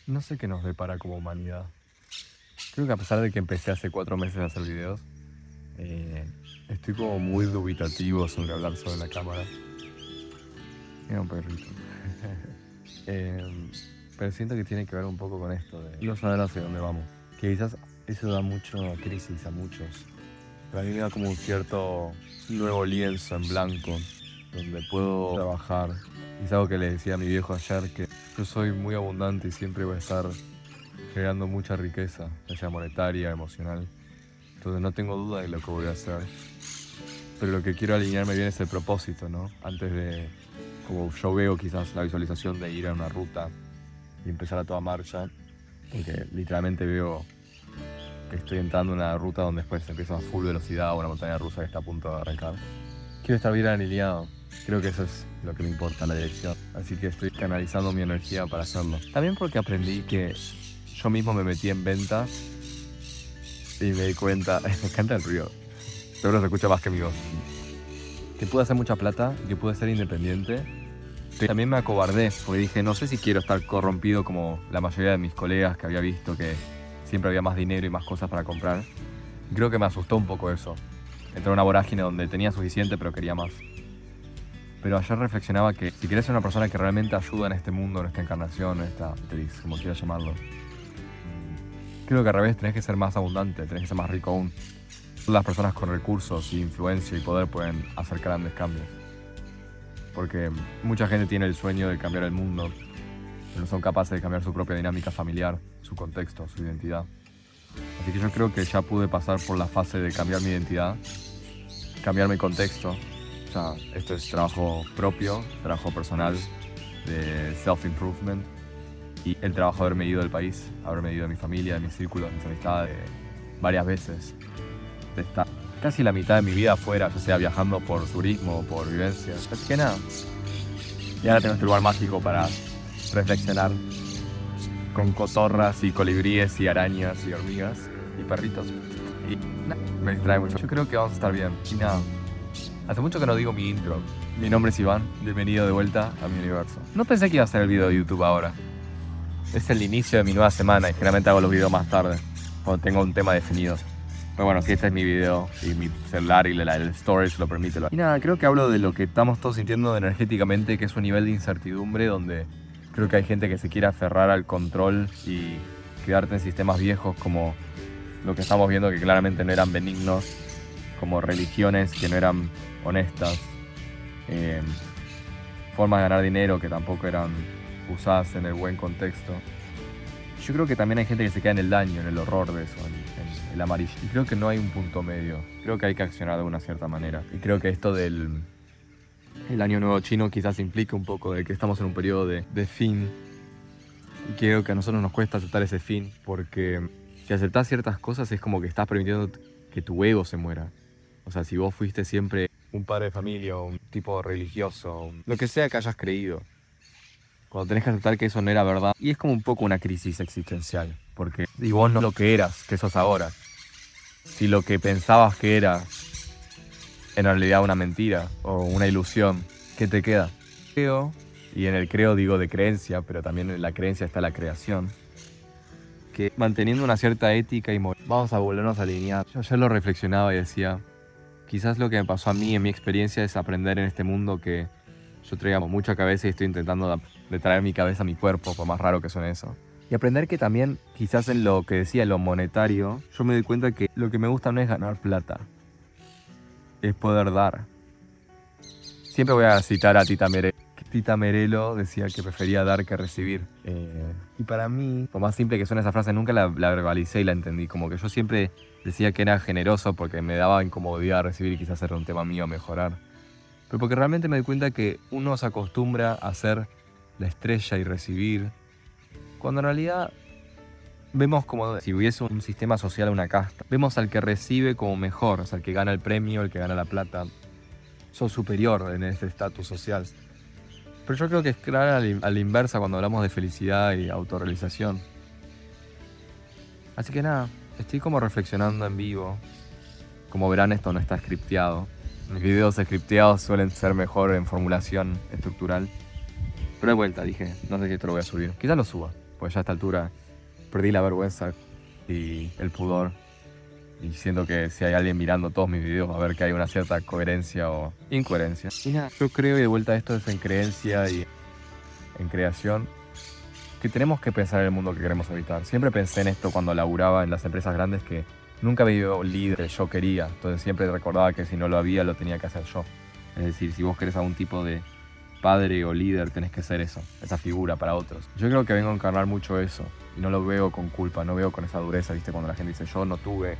no sé qué nos depara como humanidad. Creo que a pesar de que empecé hace 4 meses a hacer videos, eh, estoy como muy dubitativo sobre hablar sobre la cámara. Era un perrito. Em, pero siento que tiene que ver un poco con esto de no saber hacia dónde vamos. Que quizás eso da mucho crisis a muchos. Pero a mí me da como un cierto nuevo lienzo en blanco donde puedo trabajar. Y es algo que le decía a mi viejo ayer, que yo soy muy abundante y siempre voy a estar generando mucha riqueza, ya sea monetaria, emocional. Entonces no tengo duda de lo que voy a hacer. Pero lo que quiero alinearme bien es el propósito, ¿no? Antes de, como yo veo quizás la visualización de ir a una ruta y empezar a toda marcha, porque literalmente veo que estoy entrando en una ruta donde después empiezo a full velocidad o una montaña rusa que está a punto de arrancar. Quiero estar bien alineado. Creo que eso es lo que me importa, la dirección. Así que estoy canalizando mi energía para hacerlo. También porque aprendí que yo mismo me metí en ventas y me di cuenta, me encanta el ruido, seguro se escucha más que mi voz, que pude hacer mucha plata y que pude ser independiente. Pero también me acobardé porque dije, no sé si quiero estar corrompido como la mayoría de mis colegas que había visto que siempre había más dinero y más cosas para comprar. Y creo que me asustó un poco eso. Entré en una vorágine donde tenía suficiente pero quería más. Pero ayer reflexionaba que si querés ser una persona que realmente ayuda en este mundo, en esta encarnación, en esta matriz, como quieras llamarlo, creo que al revés tenés que ser más abundante, tenés que ser más rico aún. Las personas con recursos y influencia y poder pueden hacer grandes cambios. Porque mucha gente tiene el sueño de cambiar el mundo, pero no son capaces de cambiar su propia dinámica familiar, su contexto, su identidad. Así que yo creo que ya pude pasar por la fase de cambiar mi identidad, cambiar mi contexto. O sea, esto es trabajo propio, trabajo personal, de self-improvement. Y el trabajo de haberme ido del país, haberme ido de mi familia, de mis círculos, de mis amistades, varias veces. De estar casi la mitad de mi vida afuera, ya sea viajando por turismo o por vivencias. Así que nada. Y ahora tengo este lugar mágico para reflexionar con cotorras y colibríes y arañas y hormigas y perritos. Y nada, me distrae mucho. Yo creo que vamos a estar bien. Y nada. Hace mucho que no digo mi intro. Mi nombre es Iván. Bienvenido de vuelta a mi universo. No pensé que iba a hacer el video de YouTube ahora. Es el inicio de mi nueva semana y generalmente hago los videos más tarde, cuando tengo un tema definido. Pero bueno, si este es mi video y mi celular y el storage lo permite. Y nada, creo que hablo de lo que estamos todos sintiendo energéticamente, que es un nivel de incertidumbre donde creo que hay gente que se quiere aferrar al control y quedarte en sistemas viejos como lo que estamos viendo que claramente no eran benignos, como religiones que no eran honestas, formas de ganar dinero que tampoco eran usadas en el buen contexto. Yo creo que también hay gente que se queda en el daño, en el horror de eso, en el amarillo. Y creo que no hay un punto medio. Creo que hay que accionar de una cierta manera. Y creo que esto del el año nuevo chino quizás implica un poco de que estamos en un periodo de fin. Y creo que a nosotros nos cuesta aceptar ese fin, porque si aceptás ciertas cosas es como que estás permitiendo que tu ego se muera. O sea, si vos fuiste siempre un padre de familia, o un tipo religioso, lo que sea que hayas creído, cuando tenés que aceptar que eso no era verdad. Y es como un poco una crisis existencial. Porque si vos no lo que eras, que sos ahora, si lo que pensabas que era en realidad una mentira o una ilusión, ¿qué te queda? Creo, y en el creo digo de creencia, pero también en la creencia está la creación, que manteniendo una cierta ética y moral, vamos a volvernos a alinear. Yo ayer lo reflexionaba y decía, quizás lo que me pasó a mí en mi experiencia es aprender en este mundo que yo traía mucha cabeza y estoy intentando de traer mi cabeza a mi cuerpo, por más raro que suene eso. Y aprender que también, quizás en lo que decía, en lo monetario, yo me doy cuenta que lo que me gusta no es ganar plata, es poder dar. Siempre voy a citar a Tita Merelo. Tita Merelo decía que prefería dar que recibir. Y para mí, por más simple que suene esa frase, nunca la verbalicé y la entendí. Como que yo siempre decía que era generoso porque me daba incomodidad recibir y quizás era un tema mío a mejorar. Pero porque realmente me doy cuenta que uno se acostumbra a ser la estrella y recibir, cuando en realidad vemos como si hubiese un sistema social, una casta. Vemos al que recibe como mejor, o sea, el que gana el premio, el que gana la plata. Sos superior en este estatus social. Pero yo creo que es claro a la inversa cuando hablamos de felicidad y autorrealización. Así que nada, estoy como reflexionando en vivo. Como verán, esto no está scripteado. Mis videos scripteados suelen ser mejor en formulación estructural. Pero de vuelta dije, no sé si esto lo voy a subir. Quizás lo suba. pues ya a esta altura perdí la vergüenza y el pudor. Y siento que si hay alguien mirando todos mis videos va a ver que hay una cierta coherencia o incoherencia. Y nada, yo creo, y de vuelta esto es en creencia y en creación, que tenemos que pensar en el mundo que queremos habitar. Siempre pensé en esto cuando laburaba en las empresas grandes, que nunca había un líder que yo quería. Entonces siempre recordaba que si no lo había, lo tenía que hacer yo. Es decir, si vos querés algún tipo de padre o líder, tenés que ser eso, esa figura para otros. Yo creo que vengo a encarnar mucho eso. Y no lo veo con culpa, no veo con esa dureza, ¿viste? Cuando la gente dice, yo no tuve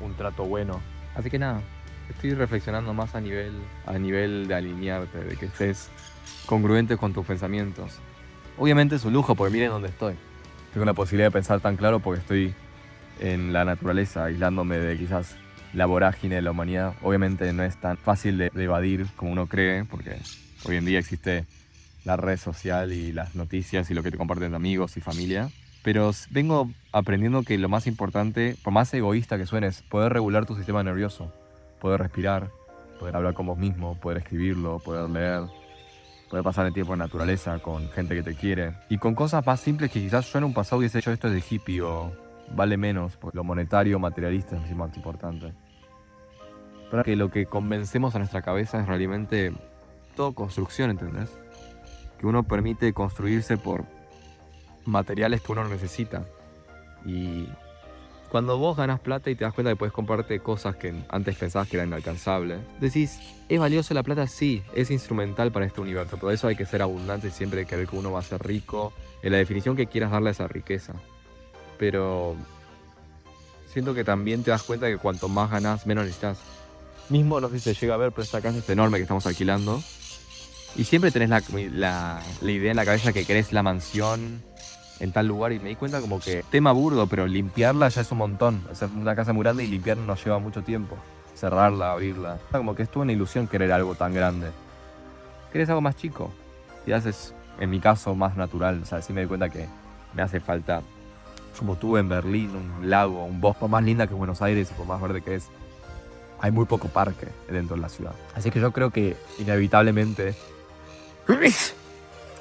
un trato bueno. Así que nada, estoy reflexionando más a nivel de alinearte, de que estés congruente con tus pensamientos. Obviamente es un lujo, porque miren dónde estoy. Tengo la posibilidad de pensar tan claro porque estoy en la naturaleza, aislándome de quizás la vorágine de la humanidad. Obviamente no es tan fácil de evadir como uno cree, porque hoy en día existe la red social y las noticias y lo que te comparten amigos y familia. Pero vengo aprendiendo que lo más importante, por más egoísta que suene, es poder regular tu sistema nervioso, poder respirar, poder hablar con vos mismo, poder escribirlo, poder leer, poder pasar el tiempo en naturaleza con gente que te quiere. Y con cosas más simples que quizás yo en un pasado hubiese hecho esto de hippie o vale menos, porque lo monetario, materialista es más importante. Pero que lo que convencemos a nuestra cabeza es realmente todo construcción, ¿entendés? Que uno permite construirse por materiales que uno necesita. Y cuando vos ganas plata y te das cuenta que puedes comprarte cosas que antes pensabas que eran inalcanzables, decís, ¿es valioso la plata? Sí, es instrumental para este universo. Por eso hay que ser abundante y siempre creer que uno va a ser rico en la definición que quieras darle a esa riqueza. Pero siento que también te das cuenta que cuanto más ganás, menos necesitas. Mismo, no sé si se llega a ver, pero esta casa es enorme que estamos alquilando. Y siempre tenés la idea en la cabeza que querés la mansión en tal lugar, y me di cuenta como que tema burdo, pero limpiarla ya es un montón. O sea, es una casa muy grande y limpiarla nos lleva mucho tiempo. Cerrarla, abrirla. Como que es toda una ilusión querer algo tan grande. ¿Querés algo más chico? Y haces, en mi caso, más natural. O sea, sí me di cuenta que me hace falta, como tuve en Berlín, un lago, un bosque más linda que Buenos Aires y por más verde que es. Hay muy poco parque dentro de la ciudad. Así que yo creo que inevitablemente...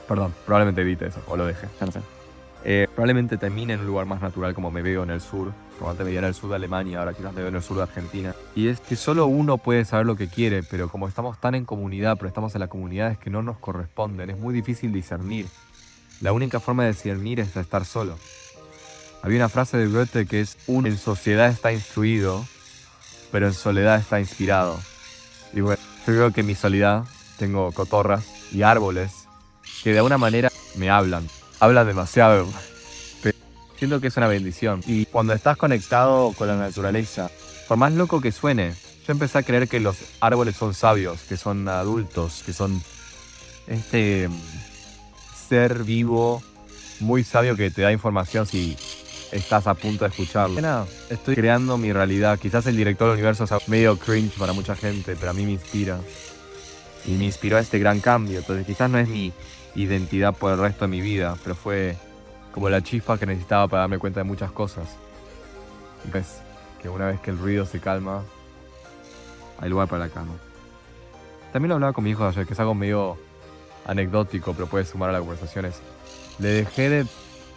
Perdón, probablemente evite eso, o lo deje, ya no sé. Probablemente termine en un lugar más natural como me veo en el sur, como antes me veía en el sur de Alemania, ahora quizás me veo en el sur de Argentina. Y es que solo uno puede saber lo que quiere, pero como estamos tan en comunidad, pero estamos en las comunidades que no nos corresponden, es muy difícil discernir. La única forma de discernir es estar solo. Había una frase de Goethe que es: uno en sociedad está instruido, pero en soledad está inspirado. Y bueno, yo creo que en mi soledad tengo cotorras y árboles que de alguna manera me hablan demasiado, pero siento que es una bendición. Y cuando estás conectado con la naturaleza, por más loco que suene, yo empecé a creer que los árboles son sabios, que son adultos, que son este ser vivo muy sabio que te da información si estás a punto de escucharlo. Nada, estoy creando mi realidad. Quizás el director del universo es medio cringe para mucha gente, pero a mí me inspira. Y me inspiró a este gran cambio. Entonces quizás no es mi identidad por el resto de mi vida, pero fue como la chispa que necesitaba para darme cuenta de muchas cosas. Y ves que una vez que el ruido se calma, hay lugar para la calma. También lo hablaba con mi hijo ayer, que es algo medio anecdótico, pero puede sumar a las conversaciones. Le dejé de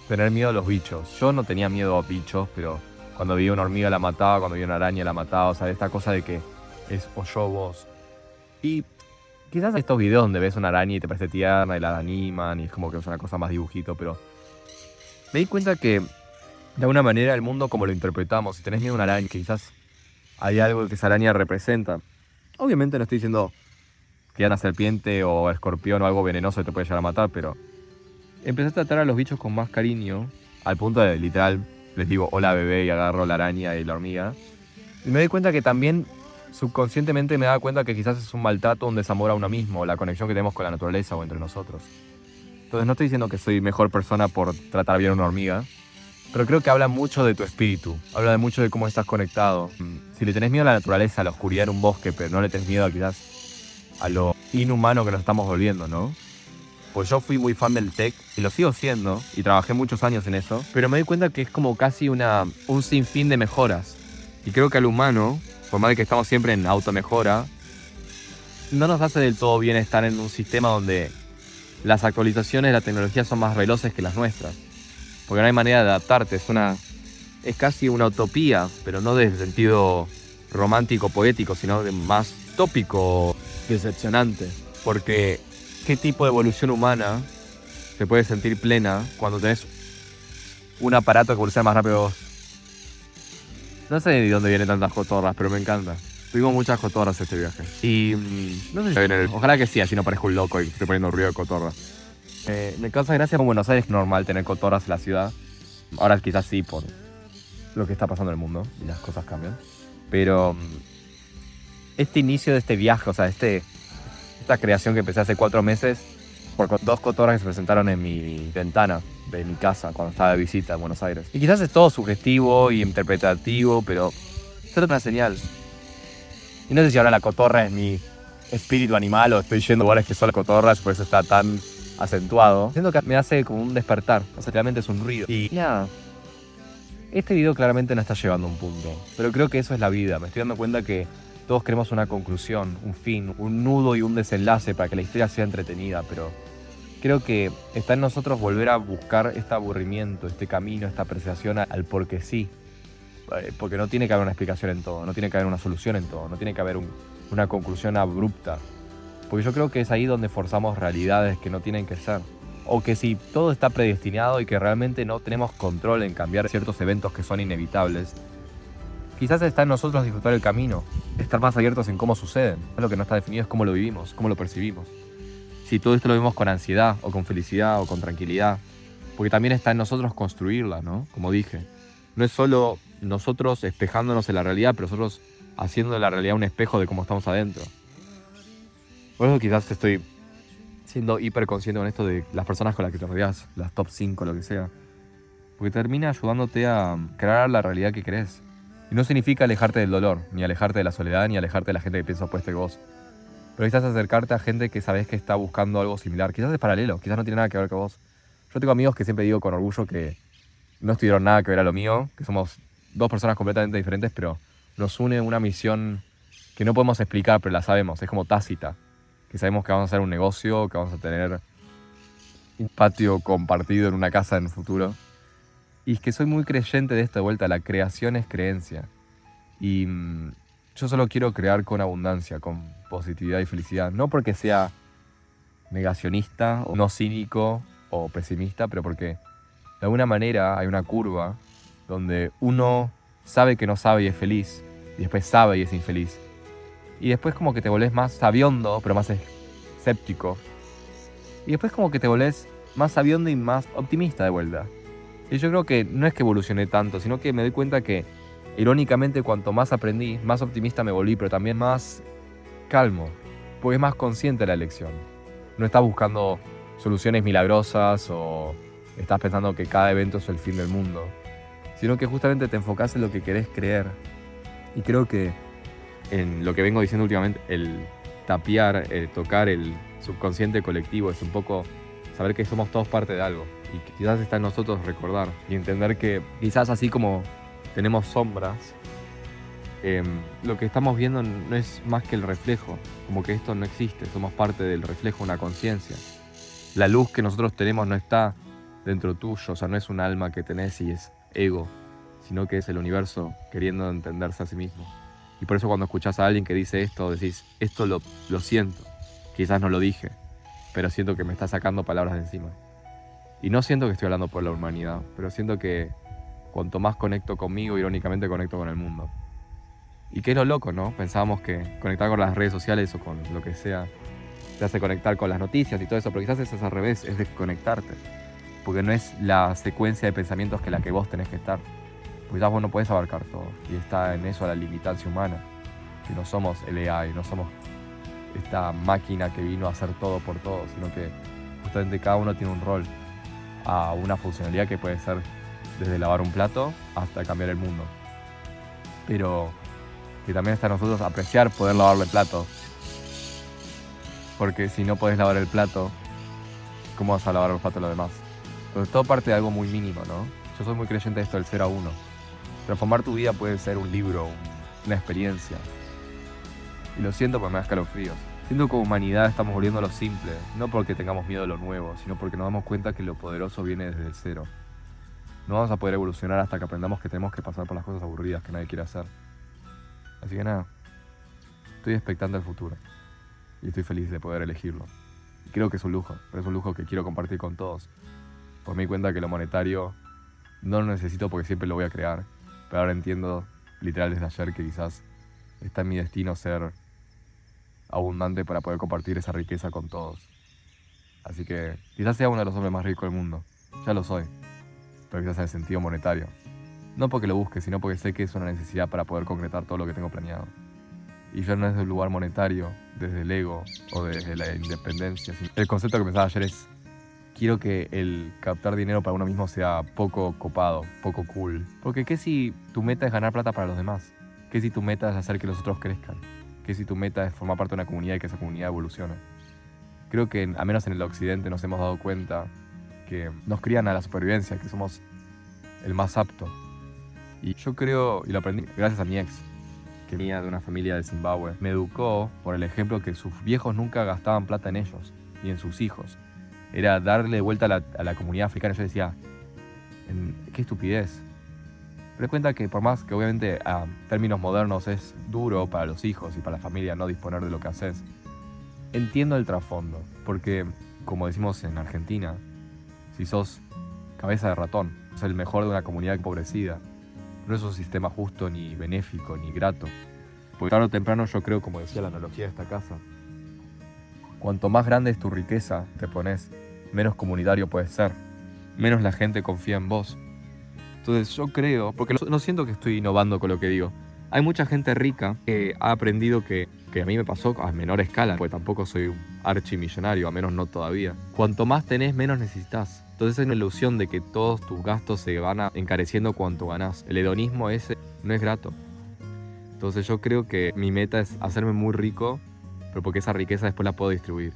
tener miedo a los bichos. Yo no tenía miedo a bichos, pero cuando vi una hormiga la mataba, cuando vi una araña la mataba. O sea, esta cosa de que es o yo o vos. Y quizás estos videos donde ves una araña y te parece tierna y la animan y es como que es una cosa más dibujito, pero me di cuenta que de alguna manera el mundo como lo interpretamos, si tenés miedo a una araña, quizás hay algo que esa araña representa. Obviamente no estoy diciendo que una serpiente o escorpión o algo venenoso te puede llegar a matar, pero empecé a tratar a los bichos con más cariño, al punto de literal les digo hola bebé y agarro la araña y la hormiga. Y me di cuenta que también subconscientemente me daba cuenta que quizás es un maltrato, un desamor a uno mismo, la conexión que tenemos con la naturaleza o entre nosotros. Entonces no estoy diciendo que soy mejor persona por tratar bien a una hormiga, pero creo que habla mucho de tu espíritu, habla mucho de cómo estás conectado. Si le tenés miedo a la naturaleza, a la oscuridad en un bosque, pero no le tenés miedo quizás a lo inhumano que nos estamos volviendo, ¿no? Pues yo fui muy fan del tech y lo sigo siendo y trabajé muchos años en eso, pero me di cuenta que es como casi un sinfín de mejoras. Y creo que al humano, por más de que estamos siempre en automejora, no nos hace del todo bien estar en un sistema donde las actualizaciones de la tecnología son más veloces que las nuestras. Porque no hay manera de adaptarte, es casi una utopía, pero no desde el sentido romántico, poético, sino de más tópico, decepcionante. Porque ¿qué tipo de evolución humana se puede sentir plena cuando tenés un aparato que evoluciona más rápido que vos? No sé de dónde vienen tantas cotorras, pero me encanta. Tuvimos muchas cotorras este viaje. Y no sé si ojalá que sí, así no parezco un loco y estoy poniendo ruido de cotorra. Me causa gracia como en Buenos Aires es normal tener cotorras en la ciudad. Ahora quizás sí por lo que está pasando en el mundo y las cosas cambian. Pero este inicio de este viaje, o sea, esta creación que empecé hace 4 meses, por 2 cotorras que se presentaron en mi ventana de mi casa cuando estaba de visita en Buenos Aires. Y quizás es todo sugestivo y interpretativo, pero es una señal. Y no sé si ahora la cotorra es mi espíritu animal o estoy yendo a lugares que son las cotorras, por eso está tan acentuado. Siento que me hace como un despertar, o sea, realmente es un ruido. Y nada, este video claramente no está llevando a un punto, pero creo que eso es la vida. Me estoy dando cuenta que todos queremos una conclusión, un fin, un nudo y un desenlace para que la historia sea entretenida, pero creo que está en nosotros volver a buscar este aburrimiento, este camino, esta apreciación al porque sí. Porque no tiene que haber una explicación en todo, no tiene que haber una solución en todo, no tiene que haber una conclusión abrupta. Porque yo creo que es ahí donde forzamos realidades que no tienen que ser. O que si todo está predestinado y que realmente no tenemos control en cambiar ciertos eventos que son inevitables, quizás está en nosotros disfrutar el camino, estar más abiertos en cómo suceden. Lo que no está definido es cómo lo vivimos, cómo lo percibimos. Si todo esto lo vemos con ansiedad, o con felicidad, o con tranquilidad. Porque también está en nosotros construirla, ¿no? Como dije. No es solo nosotros espejándonos en la realidad, pero nosotros haciendo de la realidad un espejo de cómo estamos adentro. Por eso quizás estoy siendo hiperconsciente con esto de las personas con las que te rodeas, las top 5, lo que sea. Porque termina ayudándote a crear la realidad que querés. Y no significa alejarte del dolor, ni alejarte de la soledad, ni alejarte de la gente que piensa opuesto que vos. Pero quizás acercarte a gente que sabés que está buscando algo similar. Quizás es paralelo, quizás no tiene nada que ver con vos. Yo tengo amigos que siempre digo con orgullo que no tuvieron nada que ver a lo mío, que somos 2 personas completamente diferentes, pero nos une una misión que no podemos explicar, pero la sabemos, es como tácita. Que sabemos que vamos a hacer un negocio, que vamos a tener un patio compartido en una casa en el futuro. Y es que soy muy creyente de esta vuelta, la creación es creencia. Y yo solo quiero crear con abundancia, con positividad y felicidad. No porque sea negacionista, o no cínico o pesimista, pero porque de alguna manera hay una curva donde uno sabe que no sabe y es feliz, y después sabe y es infeliz. Y después como que te volvés más sabiondo, pero más escéptico. Y después como que te volvés más sabiondo y más optimista de vuelta. Y yo creo que no es que evolucioné tanto, sino que me doy cuenta que, irónicamente, cuanto más aprendí, más optimista me volví, pero también más calmo. Porque es más consciente de la elección. No estás buscando soluciones milagrosas o estás pensando que cada evento es el fin del mundo. Sino que justamente te enfocás en lo que querés creer. Y creo que en lo que vengo diciendo últimamente, el tapiar, el tocar el subconsciente colectivo es un poco saber que somos todos parte de algo y que quizás está en nosotros recordar y entender que quizás así como tenemos sombras, lo que estamos viendo no es más que el reflejo, como que esto no existe, somos parte del reflejo de una conciencia. La luz que nosotros tenemos no está dentro tuyo, o sea, no es un alma que tenés y es ego, sino que es el universo queriendo entenderse a sí mismo. Y por eso cuando escuchás a alguien que dice esto, decís, esto lo siento. Quizás no lo dije, pero siento que me está sacando palabras de encima. Y no siento que estoy hablando por la humanidad, pero siento que cuanto más conecto conmigo, irónicamente conecto con el mundo. Y qué es lo loco, ¿no? Pensábamos que conectar con las redes sociales o con lo que sea te hace conectar con las noticias y todo eso, pero quizás eso es al revés, es desconectarte. Porque no es la secuencia de pensamientos que la que vos tenés que estar. Porque quizás vos no podés abarcar todo. Y está en eso la limitancia humana. Que no somos el AI, no somos esta máquina que vino a hacer todo por todo, sino que justamente cada uno tiene un rol, a una funcionalidad que puede ser desde lavar un plato hasta cambiar el mundo. Pero que también está en nosotros apreciar poder lavarle el plato. Porque si no podés lavar el plato, ¿cómo vas a lavar los platos de los demás? Entonces todo parte de algo muy mínimo, ¿no? Yo soy muy creyente de esto del 0 a 1. Transformar tu vida puede ser un libro, una experiencia. Y lo siento porque me da escalofríos. Siento que como humanidad estamos volviendo a lo simple, no porque tengamos miedo a lo nuevo, sino porque nos damos cuenta que lo poderoso viene desde el cero. No vamos a poder evolucionar hasta que aprendamos que tenemos que pasar por las cosas aburridas que nadie quiere hacer. Así que nada, estoy expectante al futuro y estoy feliz de poder elegirlo. Y creo que es un lujo, pero es un lujo que quiero compartir con todos. Por mi cuenta que lo monetario no lo necesito porque siempre lo voy a crear, pero ahora entiendo literal desde ayer que quizás está en mi destino ser abundante para poder compartir esa riqueza con todos. Así que quizás sea uno de los hombres más ricos del mundo. Ya lo soy, pero quizás en el sentido monetario. No porque lo busque, sino porque sé que es una necesidad para poder concretar todo lo que tengo planeado. Y ya no es del lugar monetario, desde el ego o desde la independencia. El concepto que pensaba ayer es, quiero que el captar dinero para uno mismo sea poco copado, poco cool. Porque ¿qué si tu meta es ganar plata para los demás? ¿Qué si tu meta es hacer que los otros crezcan? ¿Qué si tu meta es formar parte de una comunidad y que esa comunidad evolucione? Creo que, al menos en el occidente, nos hemos dado cuenta que nos crían a la supervivencia, que somos el más apto. Y yo creo, y lo aprendí gracias a mi ex, que venía de una familia de Zimbabue. Me educó por el ejemplo que sus viejos nunca gastaban plata en ellos, ni en sus hijos. Era darle vuelta a la comunidad africana. Yo decía, qué estupidez. Pero cuenta que por más que obviamente a términos modernos es duro para los hijos y para la familia no disponer de lo que haces, entiendo el trasfondo. Porque, como decimos en Argentina, si sos cabeza de ratón, sos el mejor de una comunidad empobrecida, no es un sistema justo, ni benéfico, ni grato. Porque tarde o temprano yo creo, como decía la analogía de esta casa, cuanto más grande es tu riqueza, te pones, menos comunitario puedes ser, menos la gente confía en vos. Entonces yo creo, porque no siento que estoy innovando con lo que digo, hay mucha gente rica que ha aprendido que a mí me pasó a menor escala, porque tampoco soy un archimillonario, a menos no todavía. Cuanto más tenés, menos necesitas. Entonces hay una ilusión de que todos tus gastos se van encareciendo cuanto ganás. El hedonismo ese no es grato. Entonces yo creo que mi meta es hacerme muy rico, pero porque esa riqueza después la puedo distribuir.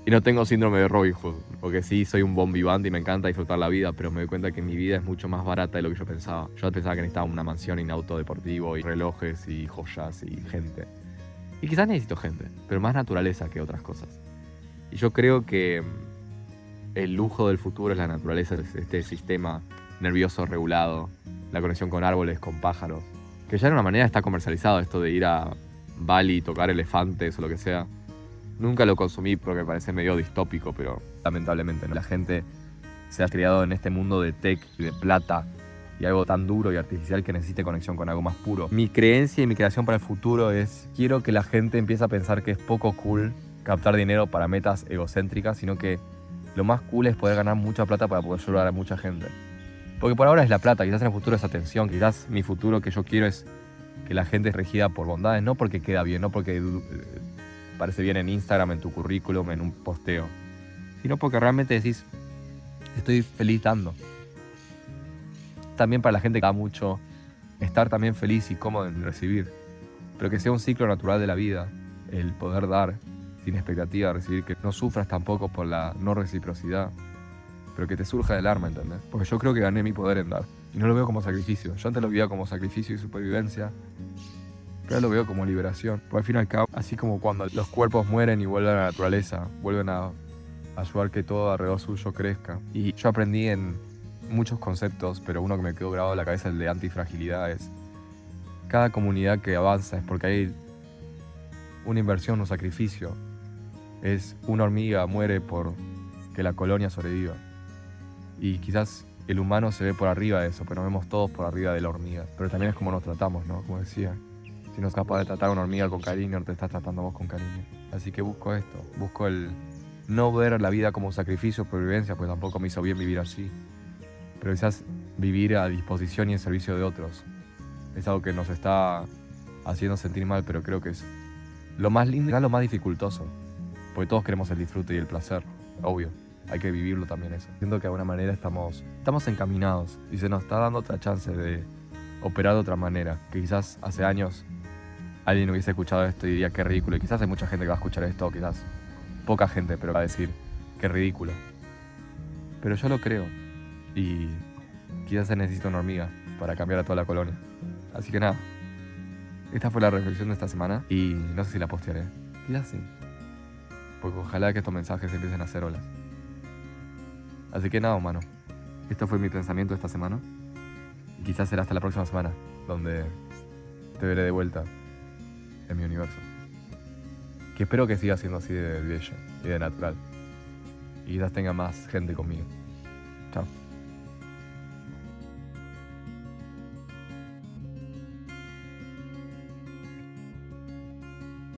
Y no tengo síndrome de Robin Hood, porque sí, soy un bon vivante y me encanta disfrutar la vida, pero me doy cuenta que mi vida es mucho más barata de lo que yo pensaba. Yo pensaba que necesitaba una mansión y un auto deportivo y relojes y joyas y gente. Y quizás necesito gente, pero más naturaleza que otras cosas. Y yo creo que el lujo del futuro es la naturaleza, es este sistema nervioso regulado, la conexión con árboles, con pájaros, que ya de una manera está comercializado esto de ir a Bali y tocar elefantes o lo que sea. Nunca lo consumí porque me parece medio distópico, pero lamentablemente no. La gente se ha criado en este mundo de tech y de plata y algo tan duro y artificial que necesite conexión con algo más puro. Mi creencia y mi creación para el futuro es, quiero que la gente empiece a pensar que es poco cool captar dinero para metas egocéntricas, sino que lo más cool es poder ganar mucha plata para poder ayudar a mucha gente. Porque por ahora es la plata, quizás en el futuro es atención, quizás mi futuro que yo quiero es que la gente es regida por bondades, no porque queda bien, no porque parece bien en Instagram, en tu currículum, en un posteo, sino porque realmente decís, estoy feliz dando. También para la gente que da mucho, estar también feliz y cómodo en recibir, pero que sea un ciclo natural de la vida, el poder dar sin expectativa de recibir, que no sufras tampoco por la no reciprocidad, pero que te surja del alma, ¿entendés? Porque yo creo que gané mi poder en dar, y no lo veo como sacrificio. Yo antes lo veía como sacrificio y supervivencia, pero lo veo como liberación. Porque al fin y al cabo, así como cuando los cuerpos mueren y vuelven a la naturaleza, vuelven a ayudar que todo alrededor suyo crezca. Y yo aprendí en muchos conceptos, pero uno que me quedó grabado en la cabeza, el de antifragilidad, es cada comunidad que avanza es porque hay una inversión, un sacrificio. Es una hormiga muere por que la colonia sobreviva. Y quizás el humano se ve por arriba de eso, pero nos vemos todos por arriba de la hormiga. Pero también es como nos tratamos, ¿no? Como decía, si no es capaz de tratar a una hormiga con cariño, no te estás tratando vos con cariño. Así que busco esto, busco el no ver la vida como un sacrificio, supervivencia, pues tampoco me hizo bien vivir así. Pero quizás vivir a disposición y en servicio de otros es algo que nos está haciendo sentir mal, pero creo que es lo más lindo y lo más dificultoso. Porque todos queremos el disfrute y el placer, obvio. Hay que vivirlo también eso. Siento que de alguna manera estamos encaminados y se nos está dando otra chance de operar de otra manera. Que quizás hace años alguien hubiese escuchado esto y diría qué ridículo. Y quizás hay mucha gente que va a escuchar esto, quizás poca gente, pero va a decir qué ridículo. Pero yo lo creo. Y quizás se necesita una hormiga para cambiar a toda la colonia. Así que nada. Esta fue la reflexión de esta semana y no sé si la postearé. Quizás sí. Porque ojalá que estos mensajes empiecen a hacer olas. Así que nada, humano. Esto fue mi pensamiento esta semana. Y quizás será hasta la próxima semana, donde te veré de vuelta en mi universo. Que espero que siga siendo así de bello y de natural. Y quizás tenga más gente conmigo. Chao.